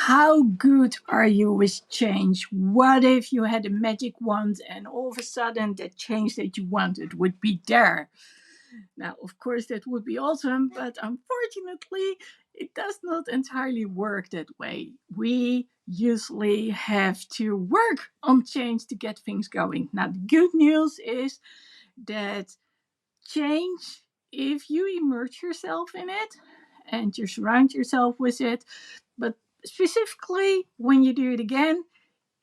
How good are you with change? What if you had a magic wand and all of a sudden that change that you wanted would be there? Now, of course, that would be awesome, but unfortunately, it does not entirely work that way. We usually have to work on change to get things going. Now, the good news is that change, if you immerse yourself in it and you surround yourself with it, but specifically when you do it again,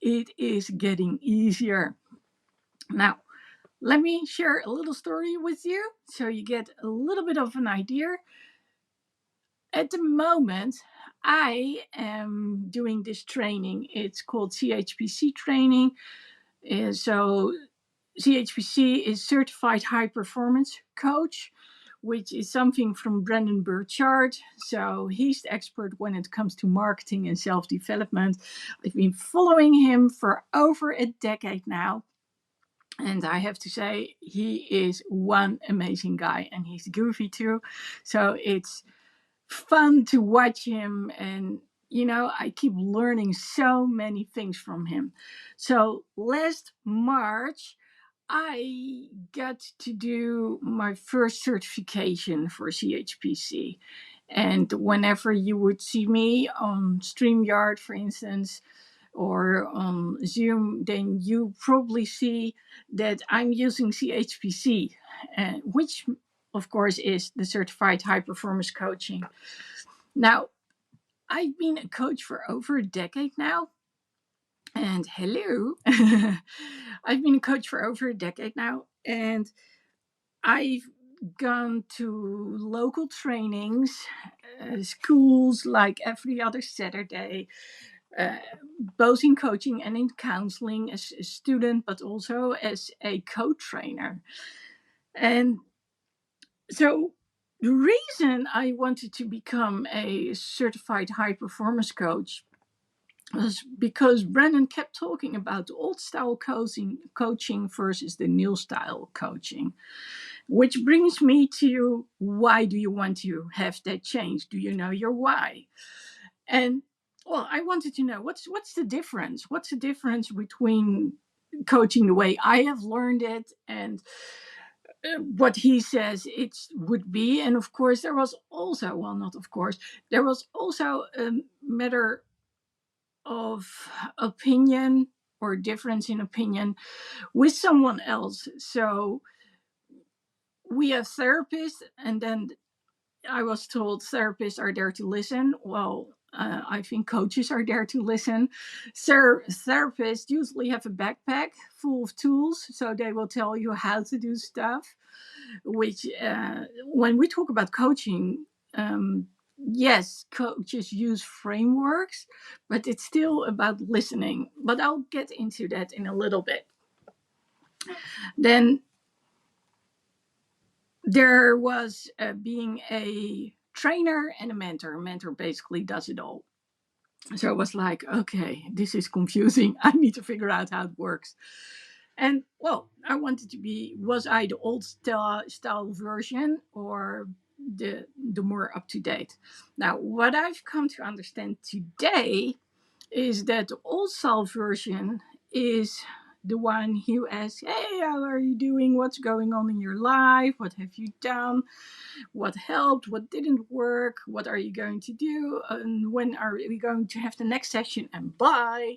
it is getting easier. Now, let me share a little story with you so you get a little bit of an idea. At the moment, I am doing this training. It's called CHPC training. So, CHPC is Certified High Performance Coach, which is something from Brendon Burchard. So he's the expert when it comes to marketing and self-development. I've been following him for over a decade now. And I have to say, he is one amazing guy, and he's goofy too. So it's fun to watch him, and I keep learning so many things from him. So last March, I got to do my first certification for CHPC. And whenever you would see me on StreamYard, for instance, or on Zoom, then you probably see that I'm using CHPC, which, of course, is the Certified High Performance Coaching. Now, I've been a coach for over a decade now. And hello, I've been a coach for over a decade now. And I've gone to local trainings, schools like every other Saturday, uh, both in coaching and in counseling as a student, but also as a co-trainer. And so the reason I wanted to become a certified high performance coach was because Brandon kept talking about the old style coaching versus the new style coaching, which brings me to, why do you want to have that change? Do you know your why? And well, I wanted to know what's the difference? What's the difference between coaching the way I have learned it and what he says it would be? And of course, there was also, well, not of course, there was also a matter of opinion or difference in opinion with someone else. So we have therapists, and then I was told therapists are there to listen. Well, I think coaches are there to listen. So therapists usually have a backpack full of tools, so they will tell you how to do stuff. Which, when we talk about coaching, yes, coaches use frameworks, but it's still about listening. But I'll get into that in a little bit. Then there was being a trainer and a mentor. A mentor basically does it all. So I was like, okay, this is confusing. I need to figure out how it works. And well, I wanted to be, was I the old style version or the more up to date? Now, what I've come to understand today is that the old style version is the one who asks, hey, how are you doing? What's going on in your life? What have you done? What helped? What didn't work? What are you going to do? And when are we going to have the next session? And bye.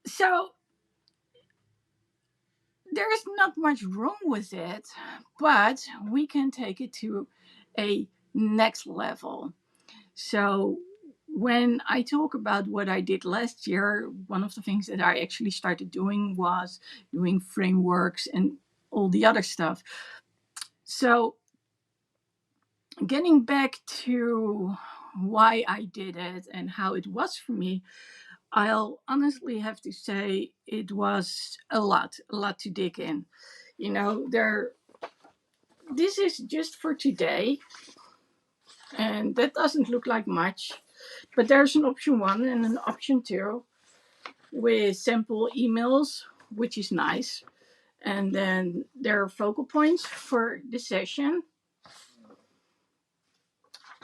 So there's not much wrong with it, but we can take it to a next level. So when I talk about what I did last year, one of the things that I actually started doing was doing frameworks and all the other stuff. So getting back to why I did it and how it was for me, I'll honestly have to say it was a lot to dig in. This is just for today, and that doesn't look like much, but there's an option 1 and an option 2 with sample emails, which is nice. And then there are focal points for the session,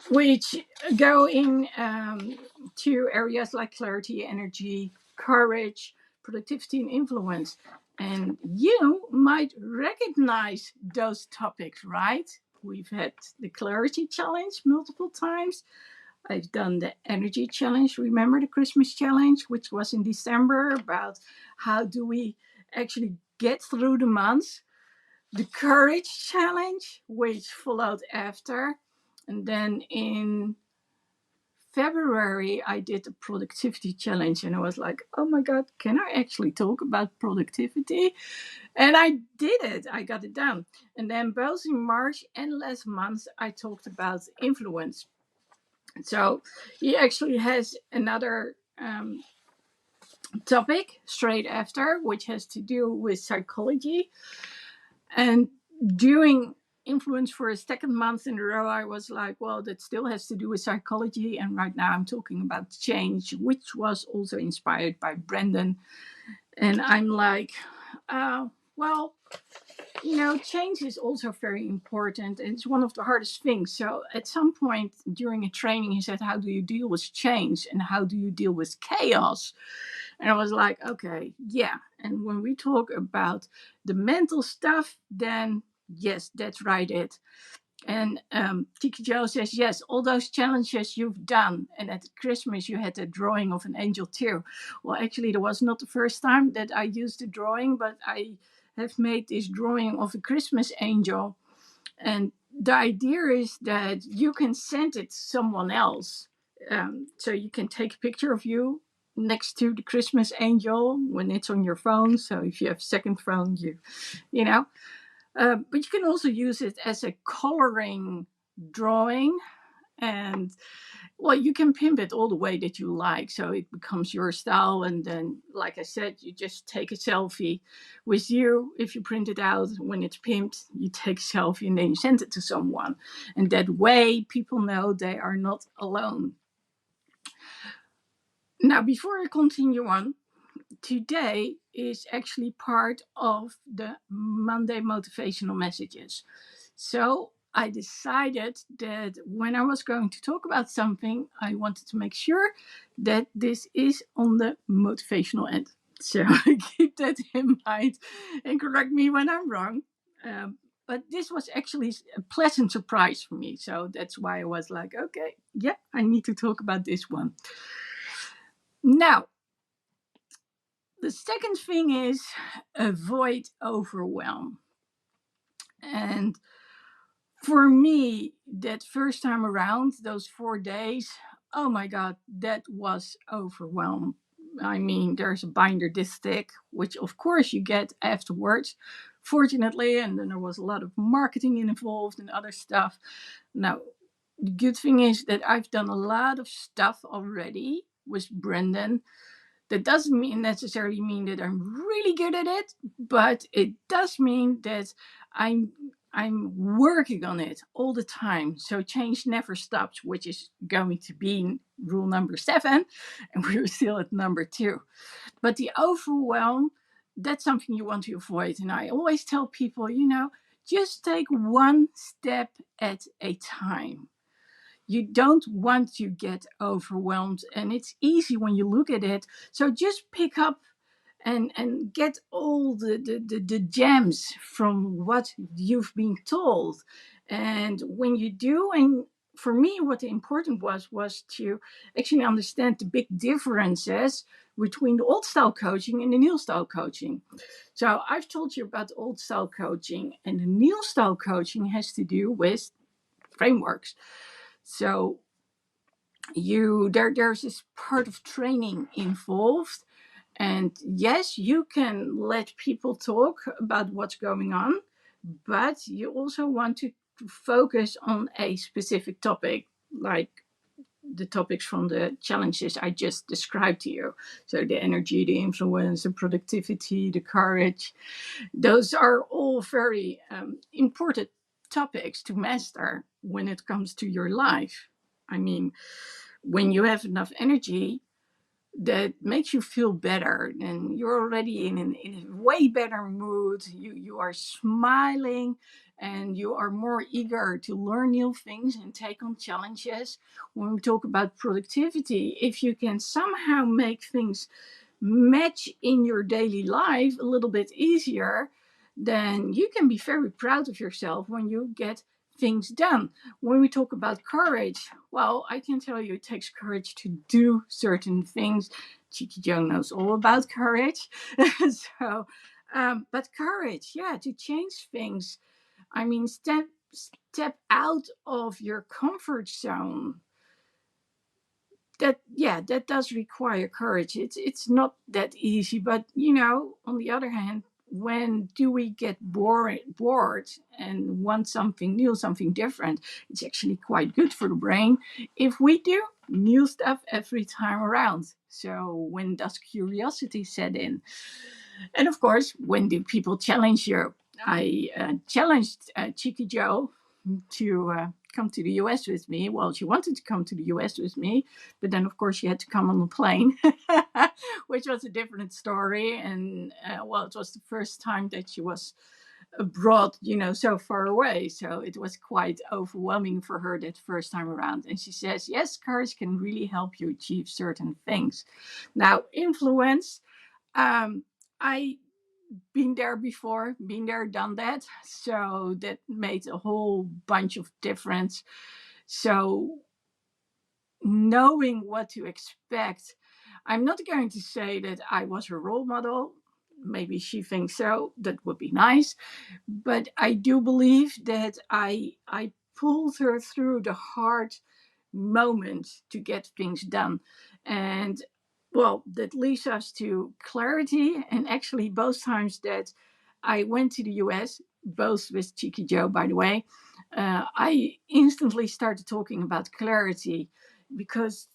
which go in to areas like clarity, energy, courage, productivity, and influence. And you might recognize those topics, right? We've had the clarity challenge multiple times. I've done the energy challenge. Remember the Christmas challenge, which was in December, about how do we actually get through the months. The courage challenge, which followed after. And then in February, I did a productivity challenge, and I was like, oh my God, can I actually talk about productivity? And I did it. I got it done. And then both in March and last month, I talked about influence. So he actually has another topic straight after, which has to do with psychology. And doing influence for a second month in a row, I was like, well, that still has to do with psychology. And right now I'm talking about change, which was also inspired by Brendan. And I'm like, well, change is also very important. It's one of the hardest things. So at some point during a training, he said, how do you deal with change and how do you deal with chaos? And I was like, okay, yeah. And when we talk about the mental stuff, then yes, that's right. And Tiki Joe says, yes, all those challenges you've done. And at Christmas, you had a drawing of an angel too. Well, actually, that was not the first time that I used a drawing, but I have made this drawing of a Christmas angel. And the idea is that you can send it to someone else. So you can take a picture of you next to the Christmas angel when it's on your phone. So if you have a second phone, you know. But you can also use it as a coloring drawing. And well, you can pimp it all the way that you like. So it becomes your style. And then, like I said, you just take a selfie with you. If you print it out when it's pimped, you take a selfie and then you send it to someone. And that way people know they are not alone. Now, before I continue on, today is actually part of the Monday motivational messages. So I decided that when I was going to talk about something, I wanted to make sure that this is on the motivational end. So keep that in mind and correct me when I'm wrong. But this was actually a pleasant surprise for me. So that's why I was like, okay, yeah, I need to talk about this one. Now, the second thing is avoid overwhelm. And for me, that first time around, those 4 days, oh my God, that was overwhelmed. I mean, there's a binder this thick, which of course you get afterwards, fortunately. And then there was a lot of marketing involved and other stuff. Now, the good thing is that I've done a lot of stuff already with Brendan. That doesn't necessarily mean that I'm really good at it, but it does mean that I'm working on it all the time. So change never stops, which is going to be rule number 7, and we're still at number 2. But the overwhelm, that's something you want to avoid. And I always tell people, just take one step at a time. You don't want to get overwhelmed, and it's easy when you look at it. So just pick up and get all the gems from what you've been told. And when you do, and for me what the important was to actually understand the big differences between the old style coaching and the new style coaching. So I've told you about the old style coaching, and the new style coaching has to do with frameworks. So there's this part of training involved, and yes, you can let people talk about what's going on, but you also want to focus on a specific topic, like the topics from the challenges I just described to you. So the energy, the influence, the productivity, the courage, those are all very important topics to master when it comes to your life. I mean, when you have enough energy, that makes you feel better, and you're already in a way better mood. You are smiling, and you are more eager to learn new things and take on challenges. When we talk about productivity, if you can somehow make things match in your daily life a little bit easier, then you can be very proud of yourself when you get things done. When we talk about courage, well, I can tell you it takes courage to do certain things. Cheeky Joe knows all about courage. But courage, yeah, to change things. I mean, step out of your comfort zone. That, yeah, that does require courage. It's not that easy, but on the other hand, when do we get bored and want something new, something different? It's actually quite good for the brain if we do new stuff every time around. So when does curiosity set in? And of course, when do people challenge you? I challenged Cheeky Joe to come to the US with me. Well, she wanted to come to the US with me, but then, of course, she had to come on the plane, which was a different story. And, well, it was the first time that she was abroad, so far away. So it was quite overwhelming for her that first time around. And she says, yes, courage can really help you achieve certain things. Now, influence. I been there before, been there, done that. So that made a whole bunch of difference. So knowing what to expect, I'm not going to say that I was her role model. Maybe she thinks so. That would be nice. But I do believe that I pulled her through the hard moment to get things done. And well, that leads us to clarity. And actually, both times that I went to the US, both with Cheeky Joe, by the way, I instantly started talking about clarity because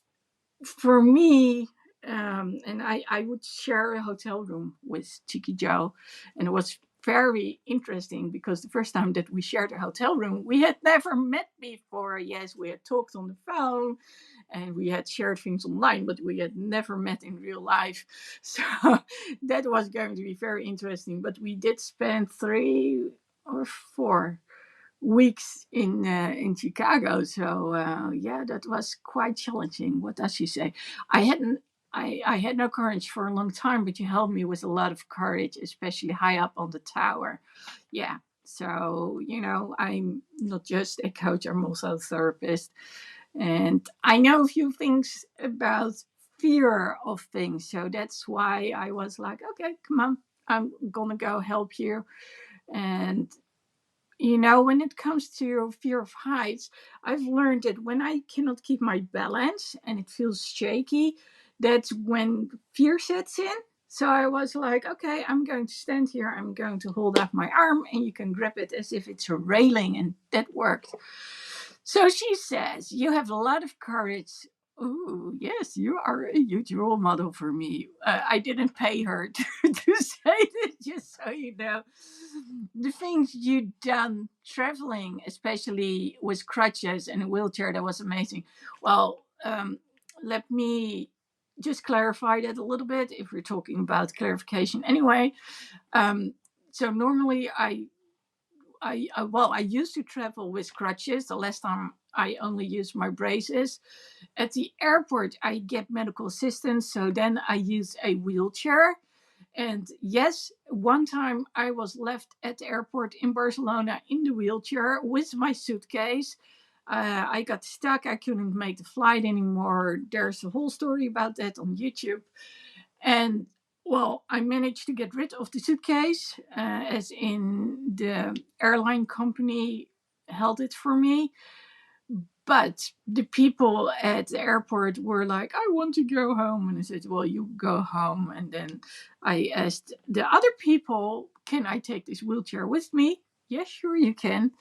for me, and I would share a hotel room with Cheeky Joe, and it was very interesting because the first time that we shared a hotel room, we had never met before. Yes, we had talked on the phone and we had shared things online, but we had never met in real life. So that was going to be very interesting. But we did spend 3 or 4 weeks in Chicago. So yeah, that was quite challenging. What does she say? I hadn't. I had no courage for a long time, but you helped me with a lot of courage, especially high up on the tower. Yeah. So, I'm not just a coach, I'm also a therapist. And I know a few things about fear of things. So that's why I was like, okay, come on, I'm going to go help you. And when it comes to fear of heights, I've learned that when I cannot keep my balance and it feels shaky, that's when fear sets in. So I was like, okay, I'm going to stand here. I'm going to hold up my arm and you can grab it as if it's a railing. And that worked. So she says, you have a lot of courage. Oh, yes, you are a huge role model for me. I didn't pay her to say that, just so you know. The things you done traveling, especially with crutches and a wheelchair, that was amazing. Well, let me just clarify that a little bit if we're talking about clarification. Anyway, so normally I used to travel with crutches. The last time I only used my braces. At the airport, I get medical assistance, so then I use a wheelchair. And yes, one time I was left at the airport in Barcelona in the wheelchair with my suitcase. I got stuck. I couldn't make the flight anymore. There's a whole story about that on YouTube. And well, I managed to get rid of the suitcase, as in the airline company held it for me. But the people at the airport were like, I want to go home. And I said, well, you go home. And then I asked the other people, can I take this wheelchair with me? Yes, sure, you can.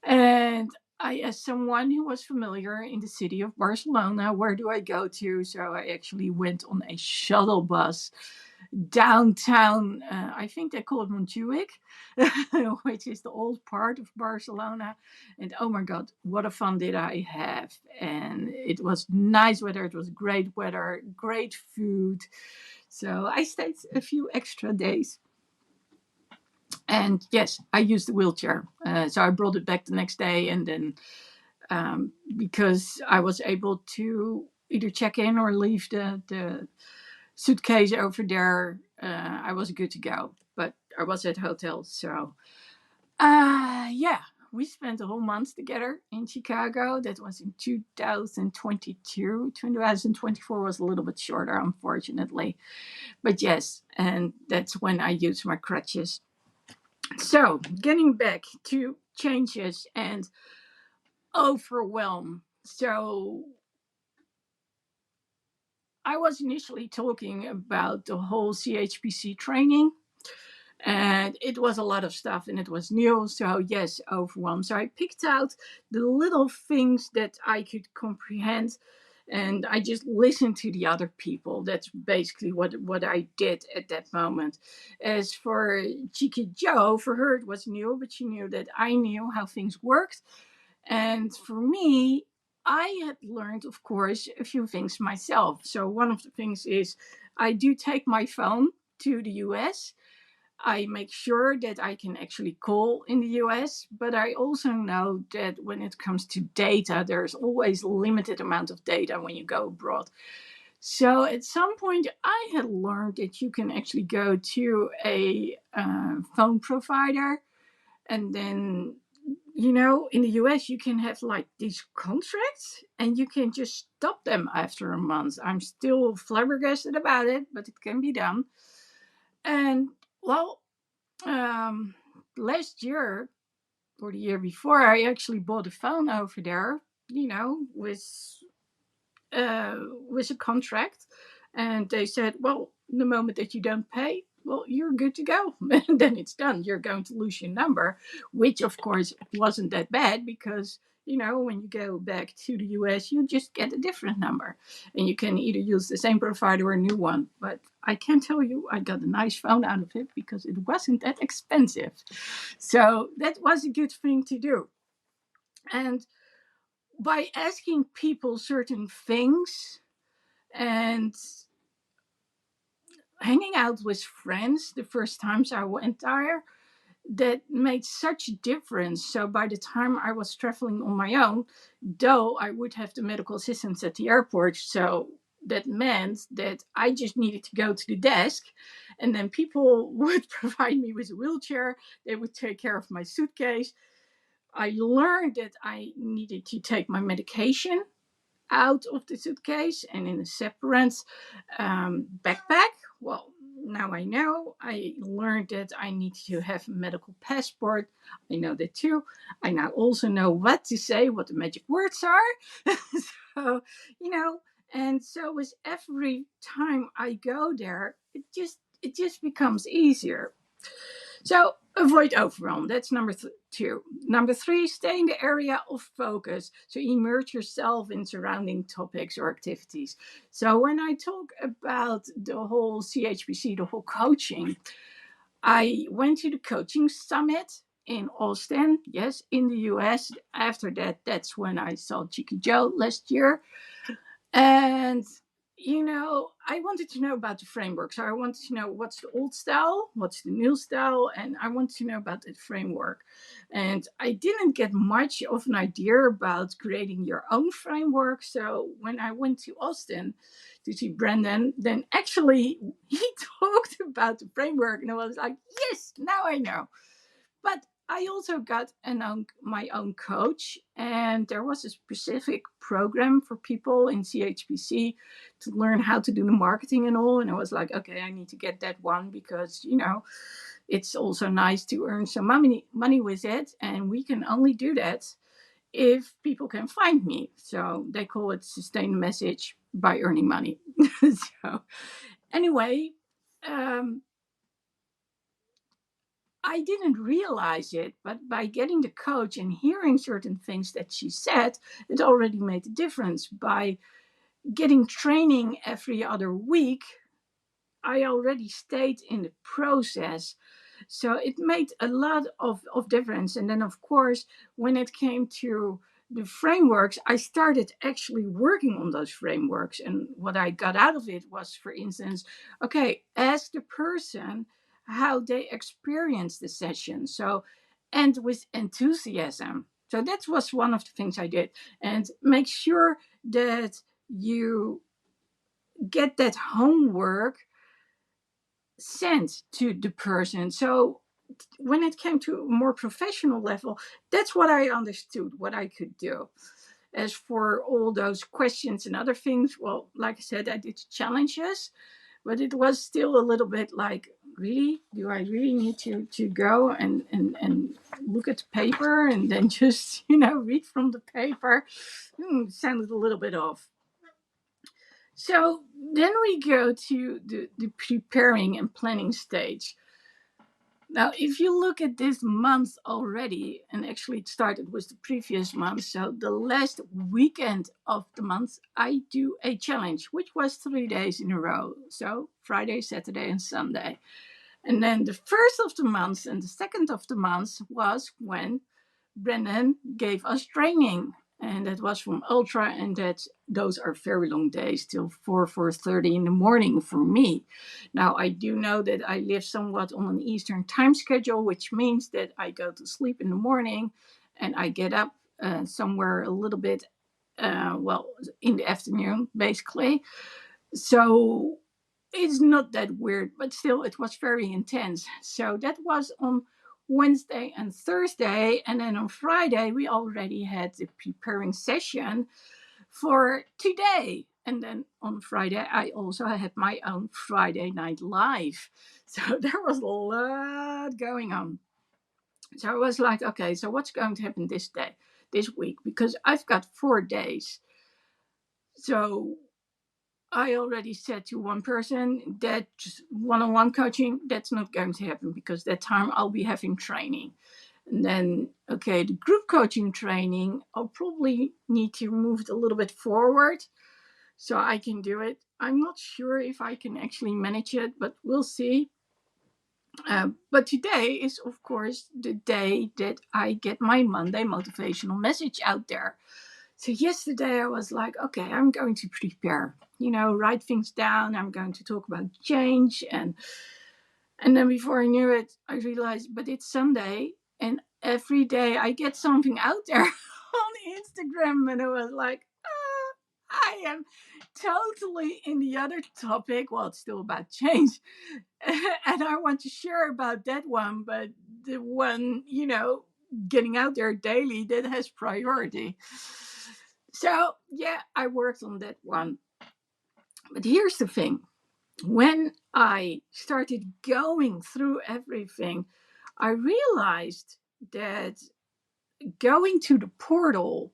And I asked someone who was familiar in the city of Barcelona, where do I go to? So I actually went on a shuttle bus. downtown. I think they call it Montjuic, which is the old part of Barcelona. And oh my God, what a fun did I have! And it was nice weather. It was great weather, great food. So I stayed a few extra days. And yes, I used the wheelchair. So I brought it back the next day, and then because I was able to either check in or leave the suitcase over there, I was good to go. But I was at hotel, so yeah, we spent a whole month together in Chicago. That was in 2022. 2024 was a little bit shorter, unfortunately. But yes, and that's when I used my crutches. So, getting back to changes and overwhelm. So, I was initially talking about the whole CHPC training, and it was a lot of stuff and it was new. So, yes, overwhelmed. So, I picked out the little things that I could comprehend, and I just listened to the other people. That's basically what I did at that moment. As for Cheeky Joe, for her it was new, but she knew that I knew how things worked. And for me, I had learned, of course, a few things myself. So one of the things is I do take my phone to the US. I make sure that I can actually call in the US, but I also know that when it comes to data, there's always a limited amount of data when you go abroad. So at some point, I had learned that you can actually go to a phone provider, and then in the US, you can have like these contracts and you can just stop them after a month. I'm still flabbergasted about it, but it can be done. And well, um, last year or the year before, I actually bought a phone over there, with a contract, and they said, well, the moment that you don't pay, well, you're good to go. And then it's done. You're going to lose your number, which of course wasn't that bad because when you go back to the US, you just get a different number and you can either use the same provider or a new one. But I can tell you, I got a nice phone out of it because it wasn't that expensive. So that was a good thing to do. And by asking people certain things and hanging out with friends the first times I went there, that made such a difference. So by the time I was traveling on my own, though I would have the medical assistants at the airport, so that meant that I just needed to go to the desk and then people would provide me with a wheelchair. They would take care of my suitcase. I learned that I needed to take my medication out of the suitcase and in a separate backpack. Well, now I know. I learned that I need to have a medical passport. I know that too. I now also know what to say, what the magic words are. So, and so with every time I go there, it just becomes easier. So avoid overwhelm. That's number two. Number three, stay in the area of focus. So immerse yourself in surrounding topics or activities. So when I talk about the whole CHPC, the whole coaching, I went to the coaching summit in Austin, yes, in the US. After that, that's when I saw Cheeky Joe last year. And I wanted to know about the framework. So I wanted to know what's the old style, what's the new style, and I wanted to know about the framework. And I didn't get much of an idea about creating your own framework. So when I went to Austin to see Brandon, then actually he talked about the framework, and I was like, yes, now I know. But I also got my own coach, and there was a specific program for people in CHPC to learn how to do the marketing and all. And I was like, okay, I need to get that one because, it's also nice to earn some money with it. And we can only do that if people can find me. So they call it sustain the message by earning money. So anyway, I didn't realize it, but by getting the coach and hearing certain things that she said, it already made a difference. By getting training every other week, I already stayed in the process. So it made a lot of difference. And then, of course, when it came to the frameworks, I started actually working on those frameworks. And what I got out of it was, for instance, okay, ask the person how they experience the session. So, and with enthusiasm. So that was one of the things I did. And make sure that you get that homework sent to the person. So when it came to a more professional level, that's what I understood, what I could do. As for all those questions and other things, well, like I said, I did challenges, but it was still a little bit like, really? Do I really need to go and look at the paper and then just, read from the paper? Sounded a little bit off. So then we go to the preparing and planning stage. Now, if you look at this month already, and actually it started with the previous month, so the last weekend of the month, I do a challenge, which was 3 days in a row. So Friday, Saturday, and Sunday. And then the first of the month and the second of the month was when Brennan gave us training, and that was from Ultra, and those are very long days till 4:30 in the morning for me. Now I do know that I live somewhat on an Eastern time schedule, which means that I go to sleep in the morning, and I get up somewhere a little bit, in the afternoon, basically. So it's not that weird, but still, it was very intense. So that was on Wednesday and Thursday. And then on Friday, we already had the preparing session for today. And then on Friday, I also had my own Friday night live. So there was a lot going on. So I was like, okay, so what's going to happen this week? Because I've got 4 days. So I already said to one person that just one-on-one coaching, that's not going to happen because that time I'll be having training. And then, okay, the group coaching training, I'll probably need to move it a little bit forward so I can do it. I'm not sure if I can actually manage it, but we'll see. But today is, of course, the day that I get my Monday motivational message out there. So yesterday I was like, okay, I'm going to prepare, write things down. I'm going to talk about change. And then before I knew it, I realized, but it's Sunday and every day I get something out there on Instagram. And I was like, I am totally in the other topic. Well, it's still about change. And I want to share about that one, but the one, getting out there daily, that has priority. So, yeah, I worked on that one. But here's the thing, when I started going through everything, I realized that going to the portal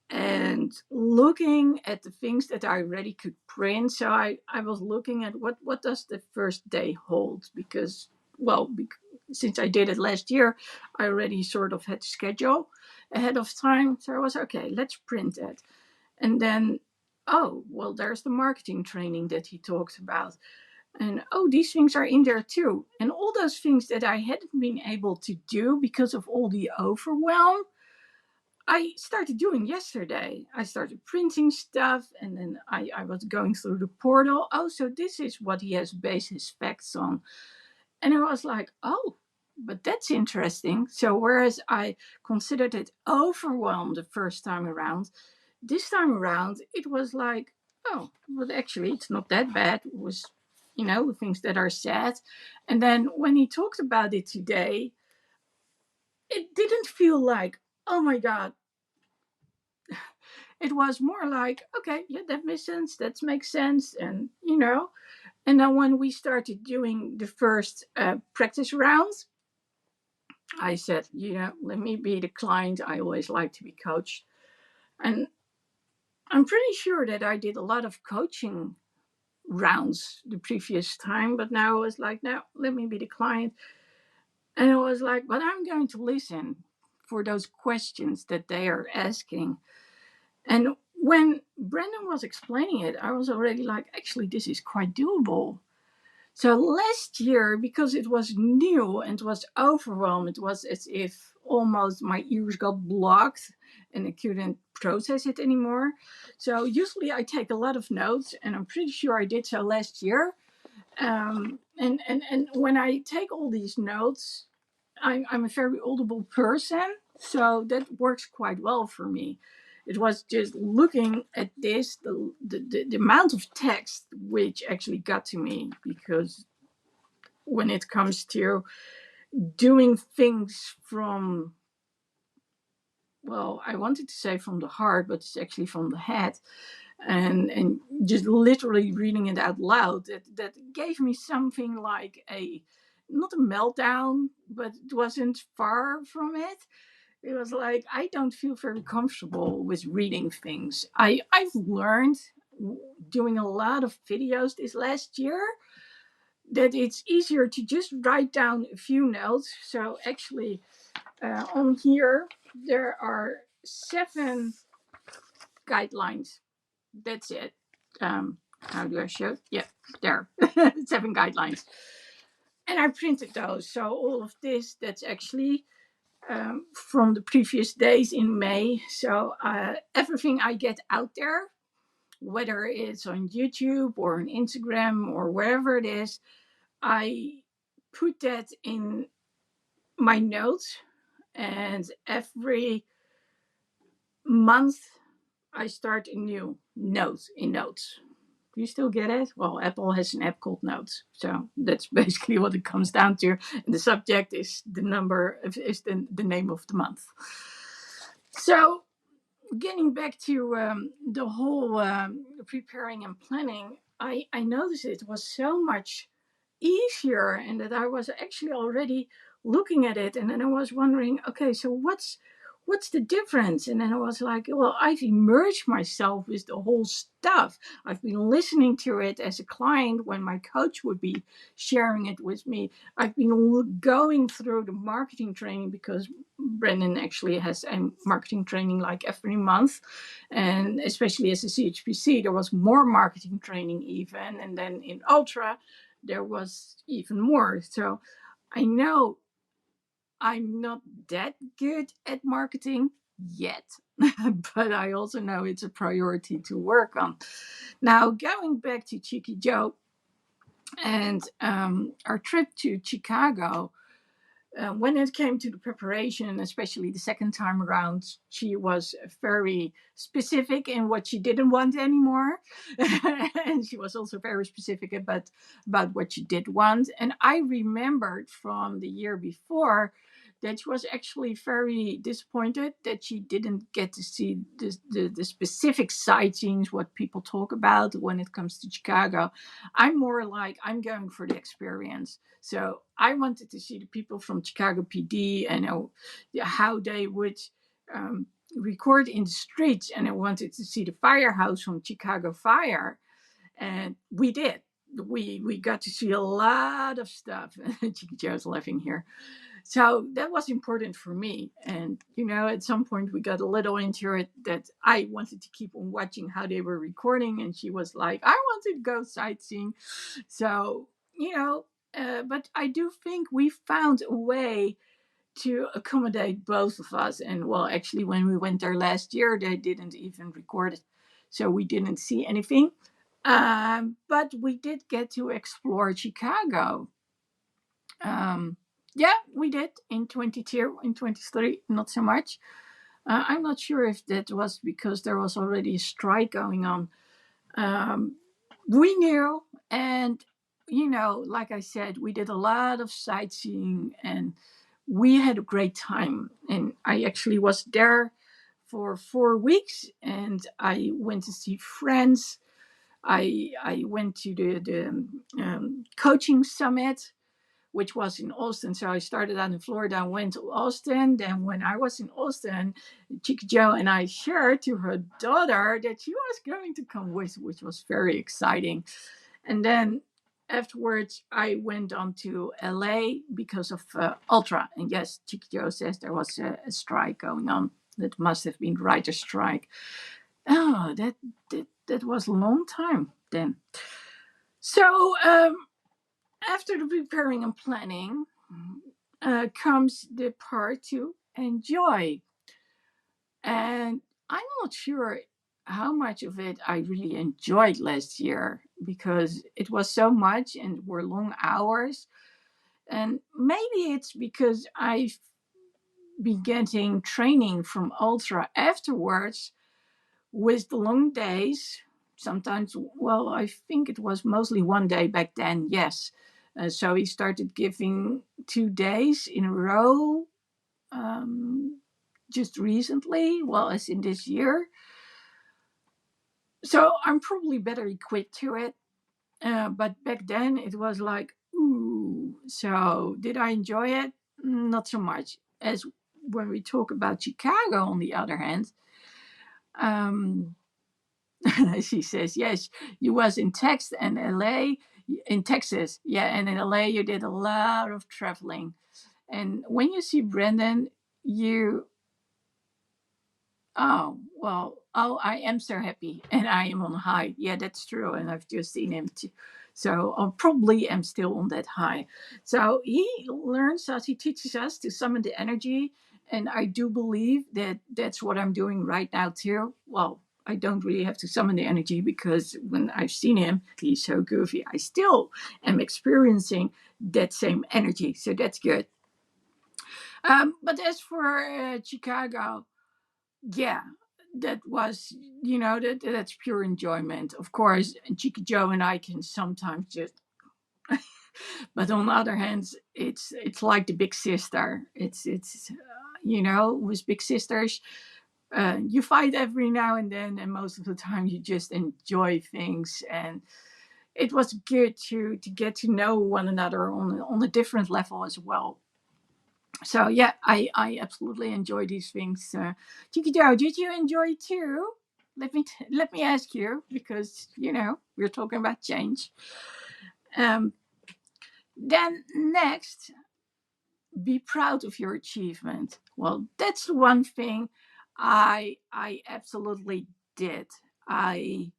and looking at the things that I already could print. So I was looking at what does the first day hold? Because, since I did it last year, I already sort of had to schedule ahead of time. So I was, okay, let's print it. And then, oh, well, there's the marketing training that he talked about. And oh, these things are in there too. And all those things that I hadn't been able to do because of all the overwhelm, I started doing yesterday. I started printing stuff, and then I was going through the portal. Oh, so this is what he has based his facts on. And I was like, oh, but that's interesting. So whereas I considered it overwhelmed the first time around, this time around it was like, oh, but actually it's not that bad. It was, things that are said. And then when he talked about it today, it didn't feel like, oh my God. It was more like, okay, yeah, that makes sense. That makes sense. And then when we started doing the first practice rounds, I said, let me be the client. I always like to be coached. And I'm pretty sure that I did a lot of coaching rounds the previous time, but now I was like, no, let me be the client. And I was like, but I'm going to listen for those questions that they are asking. And when Brendan was explaining it, I was already like, actually, this is quite doable. So last year, because it was new and was overwhelmed, it was as if almost my ears got blocked and I couldn't process it anymore. So usually I take a lot of notes, and I'm pretty sure I did so last year. And when I take all these notes, I'm a very audible person, so that works quite well for me. It was just looking at this, the amount of text which actually got to me, because when it comes to doing things from, well, I wanted to say from the heart, but it's actually from the head, and just literally reading it out loud, that gave me something like a, not a meltdown, but it wasn't far from it. It was like, I don't feel very comfortable with reading things. I've learned doing a lot of videos this last year that it's easier to just write down a few notes. So actually, on here there are 7 guidelines. That's it. How do I show? Yeah, there. 7 guidelines. And I printed those. So all of this, that's actually from the previous days in May. So everything I get out there, whether it's on YouTube or on Instagram or wherever it is, I put that in my notes. And every month I start a new note in notes. Do you still get it? Well, Apple has an app called Notes, so that's basically what it comes down to. And the subject is the number, is the name of the month. So, getting back to the whole preparing and planning, I noticed it was so much easier, and that I was actually already looking at it, and then I was wondering, okay, so what's the difference? And then I was like, well, I've immersed myself with the whole stuff. I've been listening to it as a client when my coach would be sharing it with me. I've been going through the marketing training, because Brendan actually has a marketing training like every month. And especially as a CHPC, there was more marketing training even. And then in Ultra, there was even more. So I know I'm not that good at marketing yet, but I also know it's a priority to work on. Now, going back to Cheeky Joe and our trip to Chicago, when it came to the preparation, especially the second time around, she was very specific in what she didn't want anymore. And she was also very specific about what she did want. And I remembered from the year before that she was actually very disappointed that she didn't get to see the specific sightseeing, what people talk about when it comes to Chicago. I'm more like, I'm going for the experience. So I wanted to see the people from Chicago PD and how they would record in the streets. And I wanted to see the firehouse from Chicago Fire. And we did. We got to see a lot of stuff. Chicky Joe's laughing here. So that was important for me. And, at some point we got a little into it that I wanted to keep on watching how they were recording. And she was like, I want to go sightseeing. So, but I do think we found a way to accommodate both of us. And well, actually, when we went there last year, they didn't even record it. So we didn't see anything. But we did get to explore Chicago. Yeah, we did in 22, in 23, not so much. I'm not sure if that was because there was already a strike going on. We knew, and like I said, we did a lot of sightseeing, and we had a great time. And I actually was there for 4 weeks, and I went to see friends. I went to the coaching summit, which was in Austin. So I started out in Florida and went to Austin. Then when I was in Austin, Chick Joe and I shared to her daughter that she was going to come with, which was very exciting. And then afterwards, I went on to LA because of Ultra. And yes, Chick Joe says there was a strike going on. That must have been writer's strike. Oh, that was a long time then. So After the preparing and planning comes the part to enjoy. And I'm not sure how much of it I really enjoyed last year because it was so much and were long hours. And maybe it's because I've been getting training from Ultra afterwards with the long days. Sometimes, well, I think it was mostly one day back then, yes. So he started giving 2 days in a row just recently, well, as in this year. So I'm probably better equipped to it. But back then it was like, ooh. So did I enjoy it? Not so much. As when we talk about Chicago, on the other hand, um, she says, yes, you was in Texas and LA, in Texas, yeah, and in LA you did a lot of traveling. And when you see Brendan, you Oh, well, oh, I am so happy and I am on high. Yeah, that's true. And I've just seen him too. So I probably am still on that high. So he learns us, he teaches us to summon the energy. And I do believe that that's what I'm doing right now too. Well, I don't really have to summon the energy because when I've seen him, he's so goofy. I still am experiencing that same energy. So that's good. But as for Chicago, yeah, that was, that's pure enjoyment. Of course, Chica Joe and I can sometimes just, but on the other hand, it's like the big sister. It's with big sisters, you fight every now and then, and most of the time you just enjoy things. And it was good to get to know one another on a different level as well. So yeah, I absolutely enjoy these things. Chiquito, did you enjoy it too? Let me ask you because we're talking about change. Um, then next, be proud of your achievement. Well, that's the one thing I absolutely did. I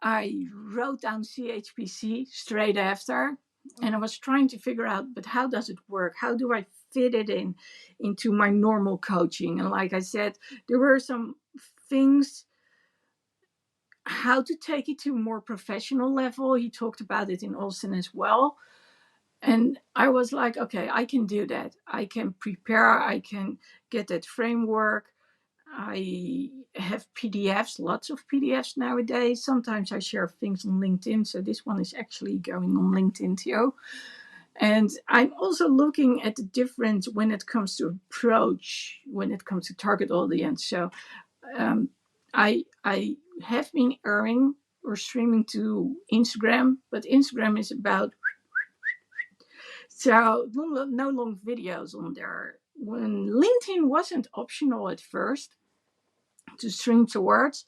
I wrote down CHPC straight after, and I was trying to figure out, but how does it work? How do I fit it into my normal coaching? And like I said, there were some things how to take it to a more professional level. He talked about it in Austin as well. And I was like, okay, I can do that. I can prepare, I can get that framework. I have PDFs, lots of PDFs nowadays. Sometimes I share things on LinkedIn. So this one is actually going on LinkedIn too. And I'm also looking at the difference when it comes to approach, when it comes to target audience. So um, I have been airing or streaming to Instagram, but Instagram is about so no long videos on there. When LinkedIn wasn't optional at first to stream towards,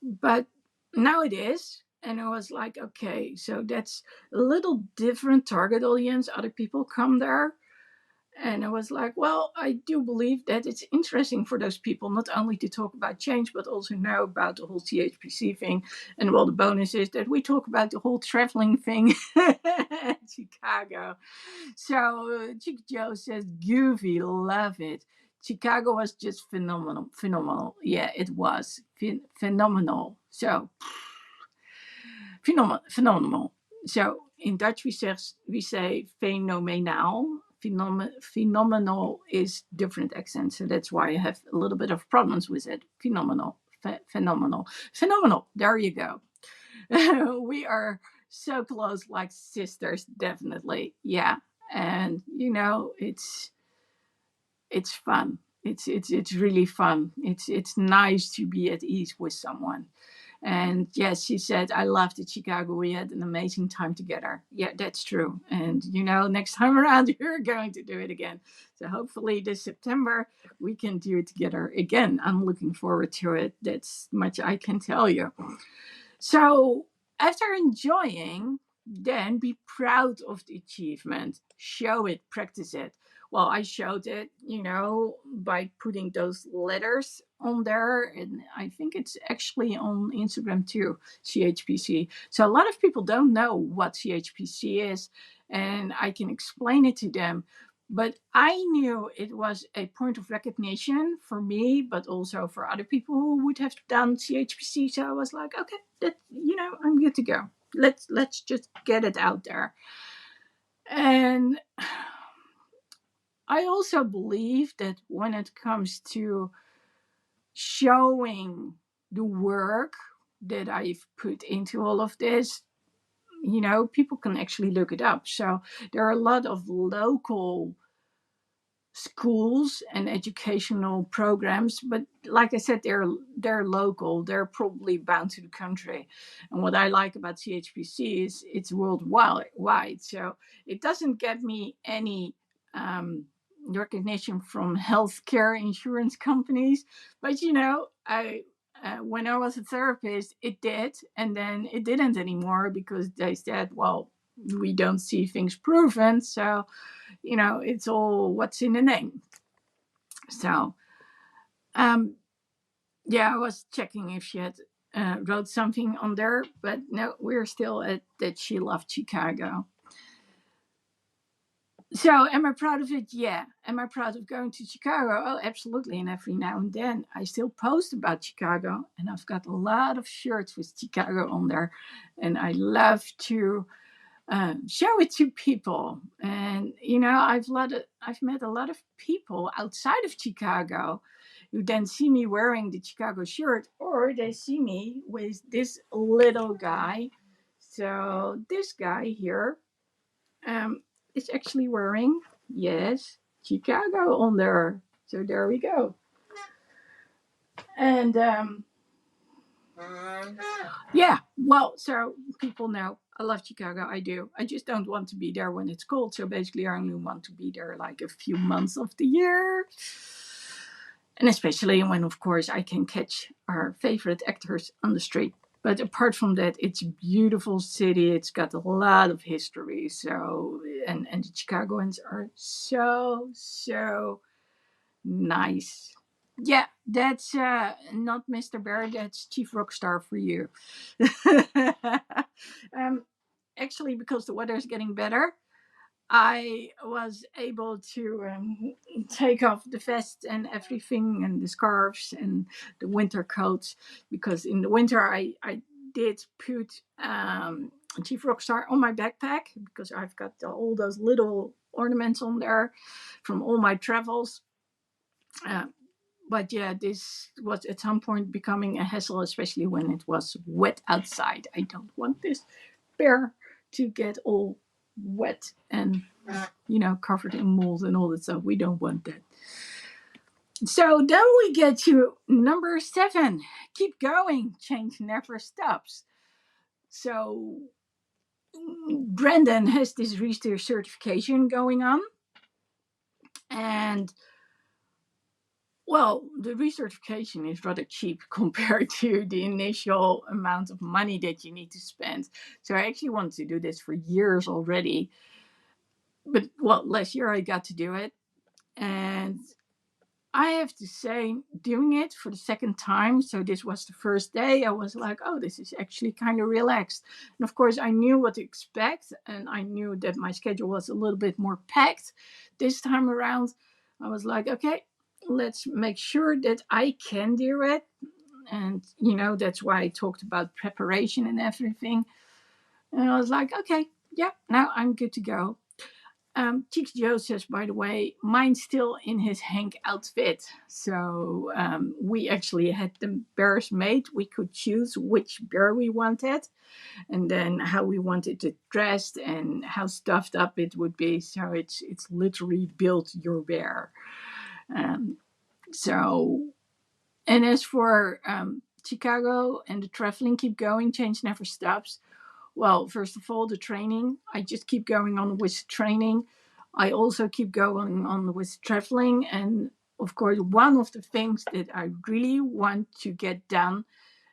but now it is. And I was like, okay, so that's a little different target audience. Other people come there. And I was like, well, I do believe that it's interesting for those people not only to talk about change, but also know about the whole THPC thing. And well, the bonus is that we talk about the whole traveling thing in Chicago. So Chick Joe says, Goofy, love it. Chicago was just phenomenal. Phenomenal. Yeah, it was. Phenomenal. So, phenomenal. So, in Dutch we say phenomenaal. Phenomenal is different accents, so that's why I have a little bit of problems with it. Phenomenal. Phenomenal. Phenomenal. There you go. We are so close, like sisters, definitely. Yeah. And it's fun. It's really fun. It's nice to be at ease with someone. And yes, she said, I loved it, Chicago. We had an amazing time together. Yeah, that's true. And next time around, we're going to do it again. So hopefully this September, we can do it together again. I'm looking forward to it. That's much I can tell you. So after enjoying, then be proud of the achievement. Show it, practice it. Well, I showed it, by putting those letters on there. And I think it's actually on Instagram too, CHPC. So a lot of people don't know what CHPC is, and I can explain it to them. But I knew it was a point of recognition for me, but also for other people who would have done CHPC. So I was like, okay, I'm good to go. Let's just get it out there. And I also believe that when it comes to showing the work that I've put into all of this, people can actually look it up. So there are a lot of local schools and educational programs, but like I said, they're local. They're probably bound to the country. And what I like about CHPC is it's worldwide, so it doesn't get me any recognition from healthcare insurance companies. But I when I was a therapist, it did, and then it didn't anymore because they said, well, we don't see things proven, so it's all what's in the name. So, um, yeah, I was checking if she had wrote something on there, but no, we're still at that she loved Chicago. So, am I proud of it? Yeah. Am I proud of going to Chicago? Oh, absolutely. And every now and then, I still post about Chicago, and I've got a lot of shirts with Chicago on there, and I love to show it to people. And I've met a lot of people outside of Chicago who then see me wearing the Chicago shirt, or they see me with this little guy. So this guy here is actually wearing, yes, Chicago on there. So there we go. And yeah, well, so people know I love Chicago. I do. I just don't want to be there when it's cold. So basically, I only want to be there like a few months of the year. And especially when, of course, I can catch our favorite actors on the street. But apart from that, it's a beautiful city. It's got a lot of history. So, and the Chicagoans are so, so nice. Yeah, that's not Mr. Bear. That's Chief Rockstar for you. um, Actually, because the weather is getting better, I was able to take off the vest and everything, and the scarves and the winter coats, because in the winter I did put Chief Rockstar on my backpack because I've got all those little ornaments on there from all my travels. Uh, but yeah, this was at some point becoming a hassle, especially when it was wet outside. I don't want this bear to get all wet and covered in mold and all that stuff. We don't want that. So then we get to number 7. Keep going. Change never stops. So Brandon has this research certification going on, and well, the recertification is rather cheap compared to the initial amount of money that you need to spend. So I actually wanted to do this for years already. But well, last year I got to do it. And I have to say, doing it for the second time, so this was the first day, I was like, oh, this is actually kind of relaxed. And of course, I knew what to expect, and I knew that my schedule was a little bit more packed this time around. I was like, okay, let's make sure that I can do it. And, that's why I talked about preparation and everything. And I was like, okay, yeah, now I'm good to go. Cheeks Joe says, by the way, mine's still in his Hank outfit. So we actually had the bears made. We could choose which bear we wanted, and then how we wanted it dressed and how stuffed up it would be. So it's literally built your bear. Um, so, and as for Chicago and the traveling, keep going, change never stops. Well, first of all, the training. I just keep going on with training. I also keep going on with traveling. And of course, one of the things that I really want to get done,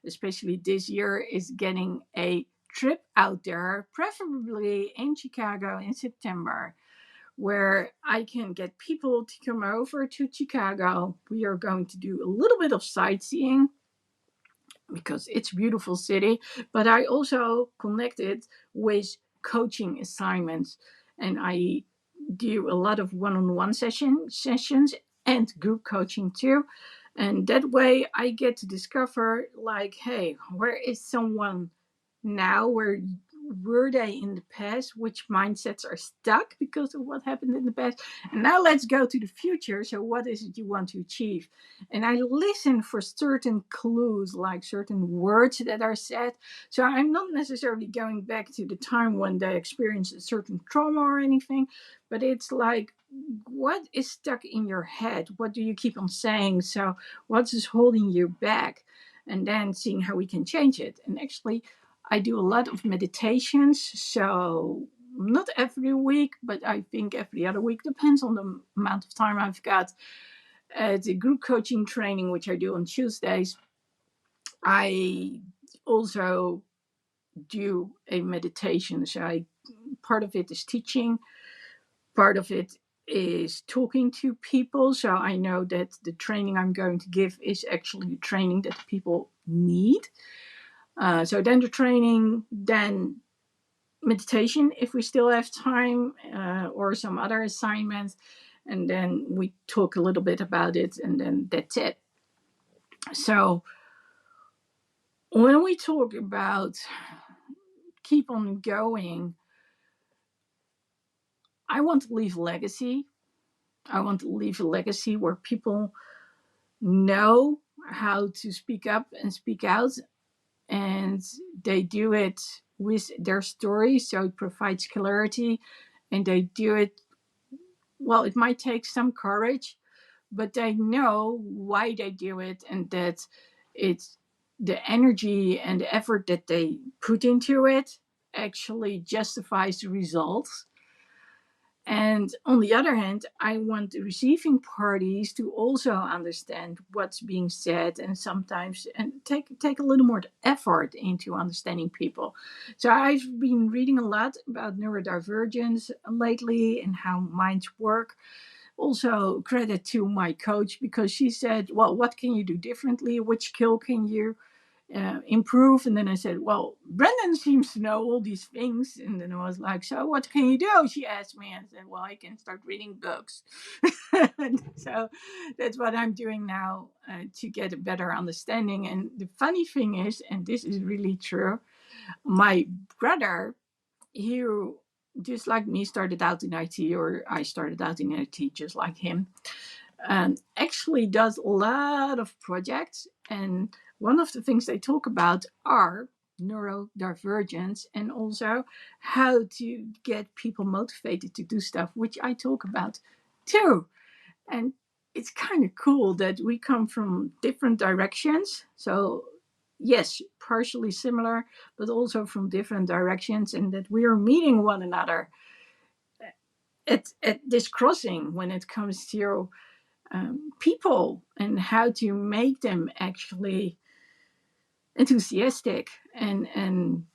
especially this year, is getting a trip out there, preferably in Chicago in September, where I can get people to come over to Chicago. We are going to do a little bit of sightseeing because it's a beautiful city, but I also connect it with coaching assignments, and I do a lot of one-on-one sessions and group coaching too. And that way I get to discover, like, hey, where is someone now? Where were they in the past? Which mindsets are stuck because of what happened in the past? And now let's go to the future. So what is it you want to achieve? And I listen for certain clues, like certain words that are said. So I'm not necessarily going back to the time when they experienced a certain trauma or anything, but it's like, what is stuck in your head? What do you keep on saying? So what is holding you back? And then seeing how we can change it. And actually, I do a lot of meditations. So not every week, but I think every other week, depends on the amount of time I've got. The group coaching training, which I do on Tuesdays, I also do a meditation. So part of it is teaching, part of it is talking to people. So I know that the training I'm going to give is actually the training that people need. So then the training, then meditation if we still have time, or some other assignments, and then we talk a little bit about it, and then that's it. So when we talk about keep on going, I want to leave a legacy. I want to leave a legacy where people know how to speak up and speak out, and they do it with their story, so it provides clarity, and they do it, well, it might take some courage, but they know why they do it, and that it's the energy and the effort that they put into it actually justifies the results. And on the other hand, I want the receiving parties to also understand what's being said, and sometimes and take a little more effort into understanding people. So I've been reading a lot about neurodivergence lately and how minds work. Also credit to my coach, because she said, well, what can you do differently? Which skill can you improve? And then I said, well, Brendan seems to know all these things. And then I was like, so what can you do? She asked me, and I said, well, I can start reading books. So that's what I'm doing now, to get a better understanding. And the funny thing is, and this is really true, my brother, he, just like me, started out in IT, or I started out in IT just like him, actually does a lot of projects. And one of the things they talk about are neurodivergence, and also how to get people motivated to do stuff, which I talk about too. And it's kind of cool that we come from different directions. So, yes, partially similar, but also from different directions, and that we are meeting one another at this crossing when it comes to people, and how to make them actually enthusiastic and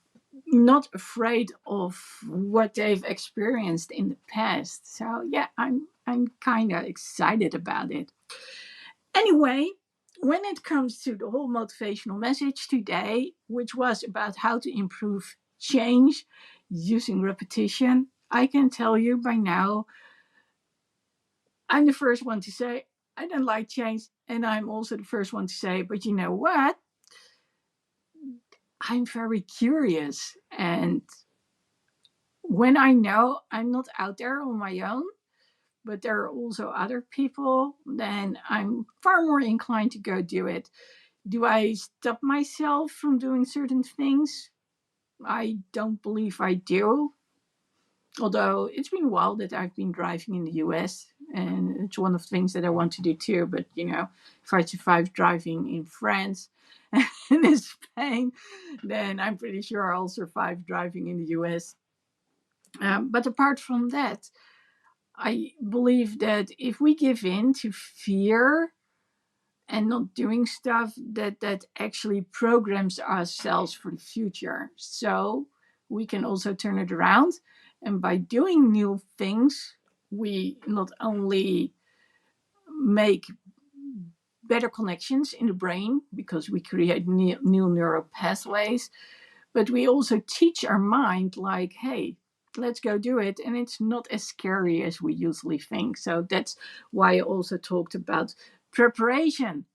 not afraid of what they've experienced in the past. So yeah, I'm kind of excited about it. Anyway, when it comes to the whole motivational message today, which was about how to improve change using repetition, I can tell you by now, I'm the first one to say I don't like change, and I'm also the first one to say, but you know what? I'm very curious, and when I know I'm not out there on my own, but there are also other people, then I'm far more inclined to go do it. Do I stop myself from doing certain things? I don't believe I do. Although it's been a while that I've been driving in the US, and it's one of the things that I want to do too. But you know, if I survive driving in France and in Spain, then I'm pretty sure I'll survive driving in the US. But apart from that, I believe that if we give in to fear and not doing stuff, that actually programs ourselves for the future. So we can also turn it around, and by doing new things, we not only make better connections in the brain because we create new neural pathways, but we also teach our mind, like, hey, let's go do it. And it's not as scary as we usually think. So that's why I also talked about preparation.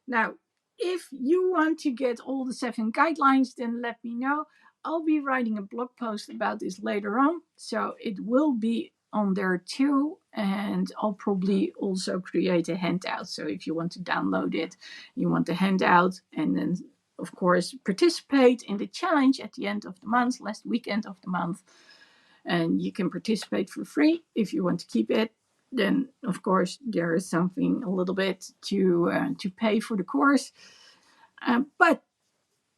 Now, if you want to get all the 7 guidelines, then let me know. I'll be writing a blog post about this later on. So it will be on there too. And I'll probably also create a handout. So if you want to download it, you want the handout, and then of course, participate in the challenge at the end of the month, last weekend of the month. And you can participate for free. If you want to keep it, then of course there is something a little bit to pay for the course. But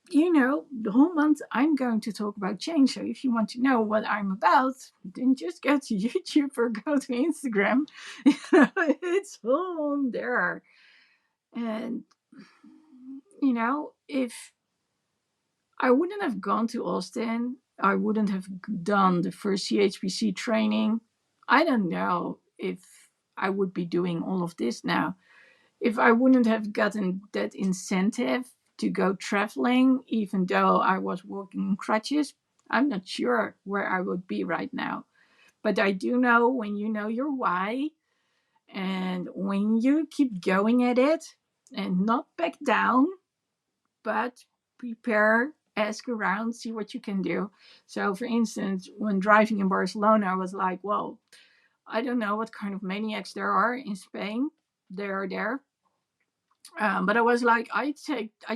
the whole month I'm going to talk about change. So if you want to know what I'm about, then just go to YouTube or go to Instagram. It's all on there. And if I wouldn't have gone to Austin, I wouldn't have done the first CHPC training. I don't know if I would be doing all of this now. If I wouldn't have gotten that incentive to go traveling, even though I was walking in crutches, I'm not sure where I would be right now. But I do know when you know your why and when you keep going at it and not back down, but prepare, ask around, see what you can do. So, for instance, when driving in Barcelona, I was like, well, I don't know what kind of maniacs there are in Spain. They are there. But I was like, I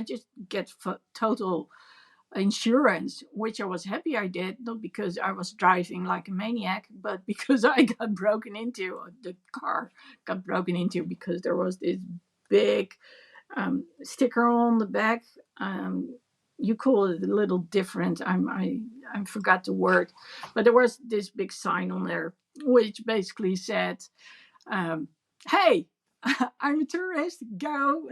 just get total insurance, which I was happy I did, not because I was driving like a maniac, but because I got broken into. The car got broken into because there was this big sticker on the back. You call it a little different. I forgot the word, but there was this big sign on there which basically said, "Hey, I'm a tourist. Go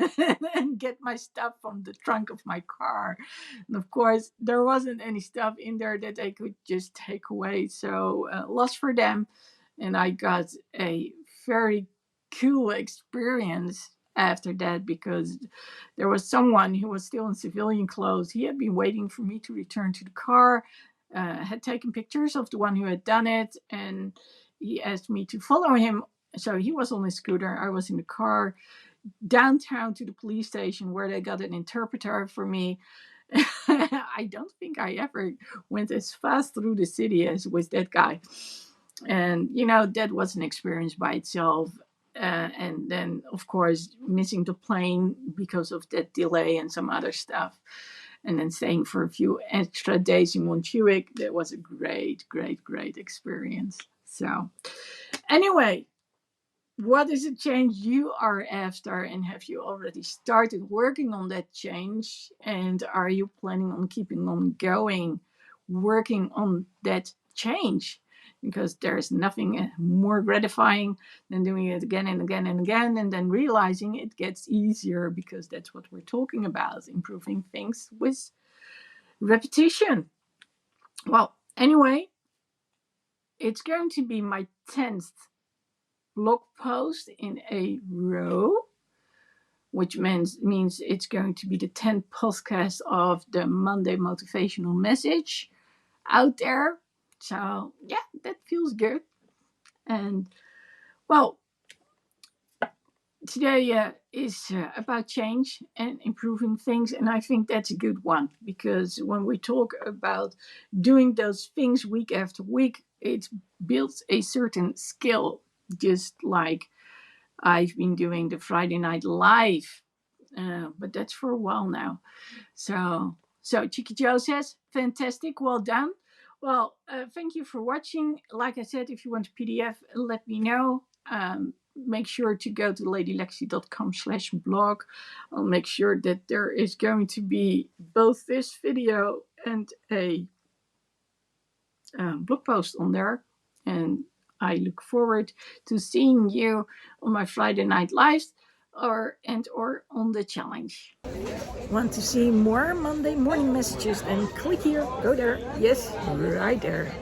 and get my stuff from the trunk of my car." And of course, there wasn't any stuff in there that they could just take away. So lost for them, and I got a very cool experience after that because there was someone who was still in civilian clothes. He had been waiting for me to return to the car, had taken pictures of the one who had done it, and he asked me to follow him. So he was on his scooter, I was in the car, downtown to the police station where they got an interpreter for me. I don't think I ever went as fast through the city as with that guy. And, that was an experience by itself. And then, of course, missing the plane because of that delay and some other stuff. And then staying for a few extra days in Montjuic. That was a great, great, great experience. So, anyway, what is a change you are after, and have you already started working on that change? And are you planning on keeping on going, working on that change? Because there's nothing more gratifying than doing it again and again and again, and then realizing it gets easier, because that's what we're talking about, improving things with repetition. Well, anyway, it's going to be my 10th blog post in a row, which means it's going to be the 10th podcast of the Monday Motivational Message out there. So, yeah, that feels good. And, well, today is about change and improving things. And I think that's a good one, because when we talk about doing those things week after week, it builds a certain skill, just like I've been doing the Friday Night Live, but that's for a while now. So Chicky Joe says, fantastic, well done. Well, thank you for watching. Like I said, if you want a PDF, let me know. Make sure to go to ladylexi.com/blog. I'll make sure that there is going to be both this video and a blog post on there. And I look forward to seeing you on my Friday Night Lives or on the challenge. Want to see more Monday morning messages? Then click here, go there. Yes, right there.